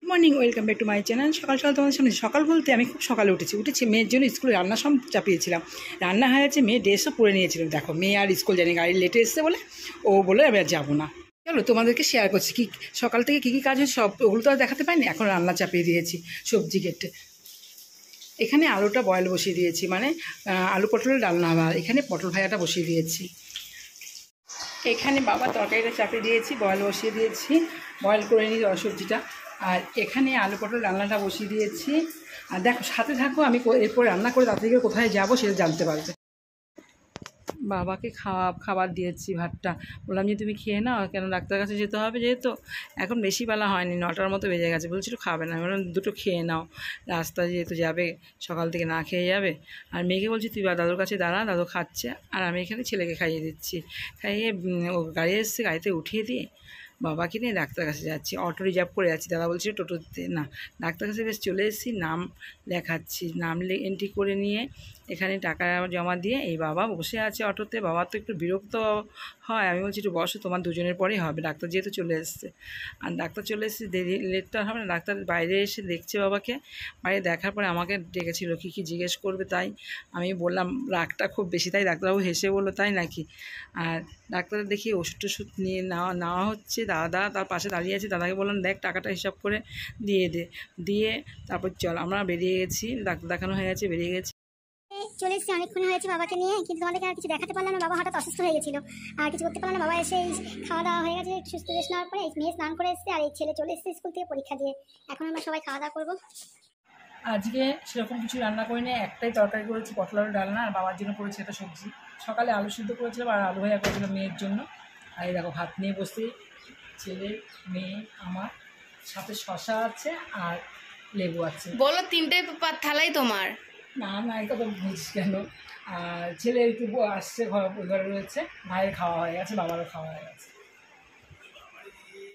Morning, welcome back to my channel. সকাল সকাল তোমাদের সামনে, সকাল বলতে আমি খুব সকালে উঠেছি মেয়ের জন্য স্কুলে রান্না সব চাপিয়েছিলাম। রান্না হয়ে গেছে, মেয়ে ড্রেসও পরে নিয়েছিল। দেখো, মেয়ে আর স্কুল জানি গাড়ি লেটে এসছে বলে ও বলে আমি আর যাবো না। চলো তোমাদেরকে শেয়ার করছি কি সকাল থেকে কী কী কাজ হচ্ছে, সব ওগুলো তো আর দেখাতে পাইনি। এখন রান্না চাপিয়ে দিয়েছি, সবজি কেটে এখানে আলুটা বয়েল বসিয়ে দিয়েছি, মানে আলু পটলের ডালনা হবে। আর এখানে পটল ভাজাটা বসিয়ে দিয়েছি। এখানে বাবা তরকারিটা চাপিয়ে দিয়েছি, বয়েল বসিয়ে দিয়েছি, বয়েল করে নিই সবজিটা। আর এখানে আলু পটল রান্নাটা বসিয়ে দিয়েছি। আর দেখো, সাথে থাকো, আমি এরপর রান্না করে তাড়াতাড়ি করে কোথায় যাবো সেটা জানতে পারবে। বাবাকে খাবার দিয়েছি, ভাতটা বললাম যে তুমি খেয়ে নাও, কেন ডাক্তার কাছে যেতে হবে, যেহেতু এখন বেশি বেলা হয়নি, 9টার মতো বেজে গেছে। বলছিল খাবে না, বললাম দুটো খেয়ে নাও, রাস্তায় যেহেতু যাবে, সকাল থেকে না খেয়ে যাবে। আর মেয়েকে বলছি তুই দাদুর কাছে দাঁড়া, দাদু খাচ্ছে, আর আমি এখানে ছেলেকে খাইয়ে দিচ্ছি। খাইয়ে ও গাড়ি এসছে, গাড়িতে উঠিয়ে দিয়ে বাবাকে নিয়ে ডাক্তার কাছে যাচ্ছি। অটো রিজার্ভ করে যাচ্ছি, দাদা বলছিল টোটোতে না, ডাক্তার কাছে বেশ চলে এসেছি। নাম লেখাচ্ছি, নাম এন্ট্রি করে নিয়ে এখানে টাকা জমা দিয়ে এই বাবা বসে আছে অটোতে। বাবা তো একটু বিরক্ত হয়, আমি বলছি একটু বসো, তোমার দুজনের পরেই হবে, ডাক্তার যেহেতু চলে এসছে। আর ডাক্তার চলে এসেছে, দেরি লেট তো হবে না। ডাক্তার বাইরে এসে দেখছে বাবাকে, বাইরে দেখার পরে আমাকে ডেকেছিল কী কী জিজ্ঞেস করবে, তাই আমি বললাম রাগটা খুব বেশি, তাই ডাক্তারবাবু হেসে বললো তাই নাকি। আর ডাক্তারের দেখি ওষুধ টষুধ নিয়ে নেওয়া হচ্ছে। দাদা তার পাশে দাঁড়িয়ে আছে, দাদাকে বললাম দেখ টাকাটা হিসাব করে দিয়ে তারপর চল। আমরা বেরিয়ে গেছি, ডাক্তার দেখানো হয়ে গেছে, বেরিয়ে গেছি। চলে এসেছি, অনেকক্ষণ হয়েছে বাবাকে নিয়ে, কিন্তু তোমাদেরকে আর কিছু দেখাতে পারলাম না। বাবা হঠাৎ অসুস্থ হয়ে গেছিলো, আর কিছু করতে পারলাম না। বাবা এসে খাওয়া দাওয়া হয়ে গেছে, সুস্থ রেস্ট নেওয়ার পরে মেয়ে স্নান করে এসেছে, আর এই ছেলে চলে এসেছে স্কুল থেকে পরীক্ষা দিয়ে। এখন আমরা সবাই খাওয়া দাওয়া করবো। আজকে সেরকম কিছু রান্না করিনি, একটাই তরকারি করেছি, পটল আলু ডালনা, আর বাবার জন্য করেছি একটা সবজি। সকালে আলু সিদ্ধ করেছিলাম আর আলু ভাজা করেছিলাম মেয়ের জন্য। আর এই দেখো ভাত নিয়ে বসে, ছেলে মেয়ে আমার, সাথে শশা আছে আর লেবু আছে। বলো 3টে থালাই তোমার? না না, এই কথা বুঝিস কেন। আর ছেলে একটু আসছে, ঘরে রয়েছে, ভাইয়ের খাওয়া হয়ে গেছে, বাবারও খাওয়া হয়ে গেছে।